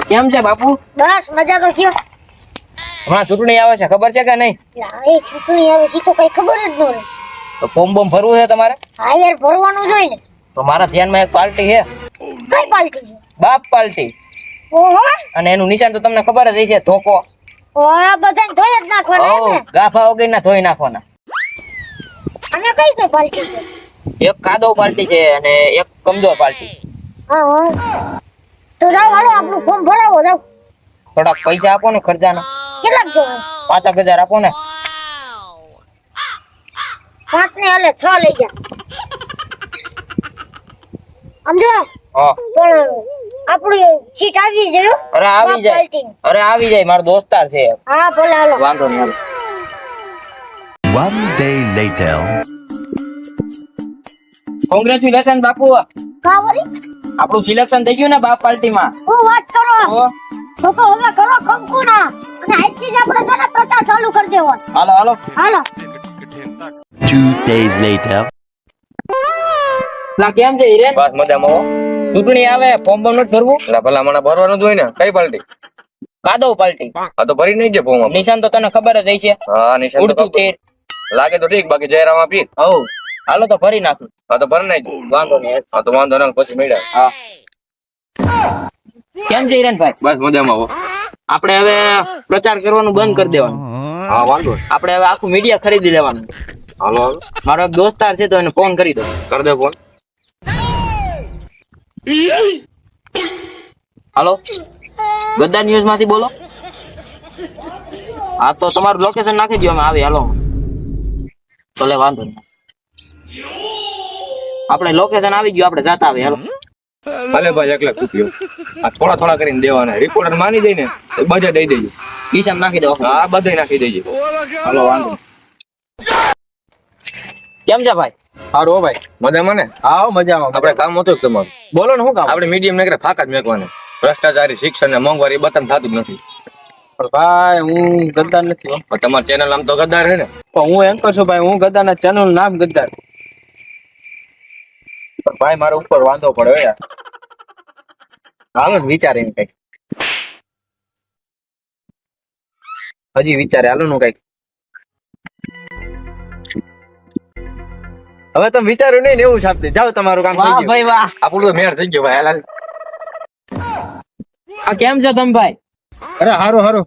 કેમ છે બાપુ? બસ મજા તો કયો. હમણાં ચૂંટણી આવે છે, ખબર છે કે નહીં? એ ચૂંટણી આવે છે તો કઈ ખબર જ ન રહે. તો ફોર્મ બોમ ભરવું છે તમારે? હા યાર ભરવાનું જોઈ ને. તો મારા ધ્યાનમાં એક પાર્ટી છે, કઈ પાર્ટી છે? બાપ પાર્ટી. ઓહો અને એનું નિશાન તો તમને ખબર જ હશે, ધોકો. વાહ બધાને ધોઈ જ નાખવાના એમ ને. ગાફા વગરના ધોઈ નાખવાના. અને કઈ કઈ પાર્ટી છે? એક કાદવ પાર્ટી છે અને એક કમજોર પાર્ટી. હા હા તો જાઓ હાલો આપણું ફોર્મ ભરાવો જાઓ. થોડાક પૈસા આપો ને ખર્ચાના. કેટલાક જોવે? 5,000 આપો ને. 5 ને હાલે 6 લઈ જા. સમજો? હા. પણ આપણી સીટ આવી જાય હો. અરે આવી જાય. પાર્ટી. અરે આવી જાય, મારો દોસ્તાર છે. હા ભલે હાલો. વાંધો નહીં. One day later. કોંગ્રેચ્યુલેશન બાપુ, કા વળી? આપણું સિલેક્શન થઈ ગયું ને બાપ પાર્ટીમાં. હું વાત કરો. તો તો હવે કરો કંકુના અને આજથી જ આપણે છે ને પ્રચાર ચાલુ કરી દેવો. હાલો હાલો. હાલો. 2 days later. લા કેમ છે હિરેન? બસ મજામાં હો. ચૂંટણી આવે, ફોર્મ બોમ નથી ભરવું? એટલે ભલા મને ભરવાનું જ હોય ને. કઈ પાર્ટી? કાદવ પાર્ટી. આ તો ભરી નહીં ગયા ફોર્મ. નિશાન તો તને ખબર જ હશે. હા નિશાન તો ઉડતું તીર. લાગે તો ઠીક, બાકી જયરામ આપી. હઉ હાલો તો ભરી નાખું. હા તો ભર નાખ. વાંધો નહીં. હા તો વાંધો ના, પછી મળ્યા. હા. કેમ છે હિરેનભાઈ? બસ મજામાં હો. આપણે હવે પ્રચાર કરવાનું બંધ કરી દેવાનું. હા વાંધો નહીં. આપણે હવે આખું મીડિયા ખરીદી લેવાનું. હાલો હાલો મારો એક દોસ્તાર છે તો એને ફોન કરી દો. કર દે ફોન. હાલો, ગદ્દાર ન્યૂઝ માંથી બોલો. હા તો તમારું લોકેશન નાખી દો, અમે આવી. હાલો ભલે વાંધો નહીં. આપણે લોકેશન આવી ગયું, આપણે જાતા આવે. હાલો ભલે ભાઈ 1 લાખ રૂપિયો આ થોડા થોડા કરીને દેવાના. રિપોર્ટર માની જાય ને બધા દઈ દેજો. કિશન નાખી દો. હા બધા નાખી દેજો. હાલો વાંધો. કેમ છે ભાઈ? સારું હો ભાઈ. મજામાં ને? હા મજામાં. આપણે કામ હતું તમારું. બોલો ને શું કામ? આપણે મીડિયમ ને ફાકા જ મેકવાના. ભ્રષ્ટાચારી શિક્ષણ ને મોંઘવારી બતન થતું જ નથી. ભાઈ હું ગદ્દાર નથી હો. પણ તમારું ચેનલ આમ તો ગદ્દાર છે ને. પણ હું એન્કર છું ભાઈ. હું ગદ્દાર ના ચેનલ નું નામ ગદ્દાર. પણ ભાઈ મારા ઉપર વાંધો પડ્યો યાર. હાલો ને વિચારીને કઈક. હજી વિચારે હાલો નું કઈક. હવે તમે વિચાર્યું નહીં ને એવું છાપતી જાઓ, તમારું કામ થઈ ગયું. ભાઈ વાહ, આપણું તો મેળ થઈ ગયો ભાઈ. હાલ આ કેમ છો તમે ભાઈ? અરે હારો હારો.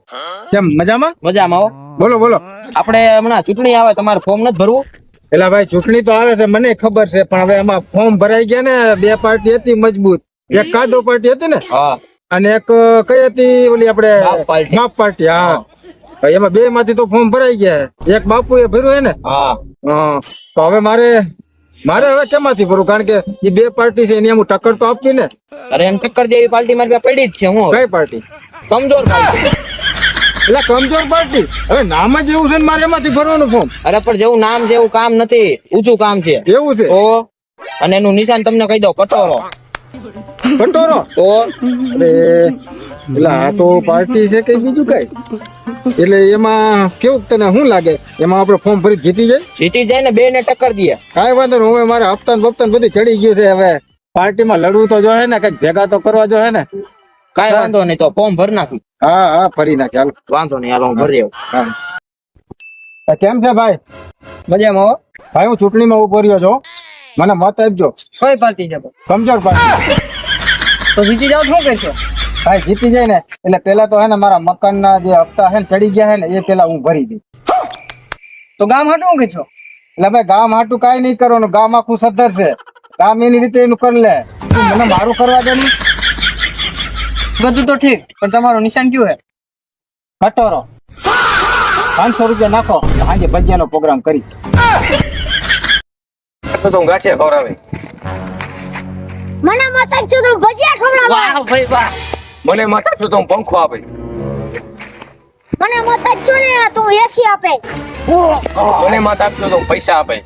કેમ મજામાં? મજામાં હો. બોલો બોલો. આપણે હમણાં ચૂંટણી આવે, તમારે ફોર્મ નથી ભરવું? પેલા ભાઈ ચૂંટણી તો આવે છે મને ખબર છે, પણ હવે એમાં ફોર્મ ભરાઈ ગયા ને. 2 પાર્ટી હતી મજબૂત. એક કાદો પાર્ટી હતી ને, હા. અને એક કઈ હતી ઓલી આપણે બાપ પાર્ટી. હા એમાં 2 માંથી તો ફોર્મ ભરાઈ ગયા. એક બાપુ એ ભર્યું હે ને. હા. તો હવે મારે હવે કેમાંથી ભરવું? કારણ કે એ 2 પાર્ટી છે એની હું ટક્કર તો આપવી ને. અરે એમ ટક્કર જેવી પાર્ટી મારી પાસે પડી જ છે. હું કઈ પાર્ટી? કમજોર પાર્ટી. એટલે કમજોર પાર્ટી. હવે નામ જ એવું છે ને, મારે એમાંથી ભરવાનું ફોર્મ. અરે પણ જેવું નામ છે એવું કામ નથી, ઊંચું કામ છે. એવું છે? તો અને એનું નિશાન તમને કહી દો, કટોરો. કટોરો? તો અરે એટલે આ તો પાર્ટી છે કઈ બીજું કઈ? એટલે એમાં કેવું તને શું લાગે? એમાં આપણે ફોર્મ ભરી જીતી જાય? જીતી જાય ને, 2 ને ટક્કર દે. કાંઈ વાંધો નહીં. હવે મારે હપ્તાન બપ્તાન બધું ચડી ગયું છે. હવે પાર્ટીમાં લડવું તો જો હે ને, કઈક ભેગા તો કરવા જો હે ને. કાંઈ વાંધો નહીં, તો ફોર્મ ભરી નાખી. હા હા ભરી નાખે. હાલો વાંધો નહીં, હાલો હું ભરી આવું. હા કેમ છે ભાઈ? મજામાં હો. ભાઈ હું ચૂંટણીમાં ઉભો રહ્યો છું, મને મત આપજો. કઈ પાર્ટી છે? કમજોર પાર્ટી. તો જીતી જાવ શું કહેશો? ભાઈ જીતી જાય ને એટલે પેલા તો હે ને મારા મકાનના જે હપ્તા હે ને ચડી ગયા હે ને એ પેલા હું ભરી દઉં. તો ગામ હાટું શું કહેશો? એટલે ભાઈ ગામ હાટું કાંઈ નહીં કરવાનું. ગામ આખું સદ્ધર છે. ગામ એની રીતે એનું કરી લે. તું મને મારું કરવા દે ને. બધું તો ઠીક, પણ તમારું નિશાન કયું હે? કટોરો. 500 રૂપિયા નાખો, સાંજે ભજીયાનો પ્રોગ્રામ કરી. તો હું ગાંઠિયા ખવડાવે. મને મત આપજો તો ભજીયા ખવડાવો. વાહ ભાઈ વાહ. મને મત આપશો તો હું પંખો આપે. મને મત આપજો ને તો એસી આપે. મને મત આપશો તો હું પૈસા આપે.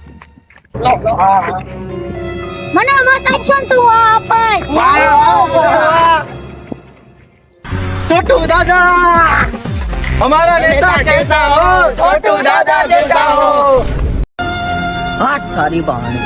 મને મત આપજો ને તો આપે. छोटू दादा हमारा नेता कैसा हो, छोटू दादा जैसा हो. हाथ तारी बांध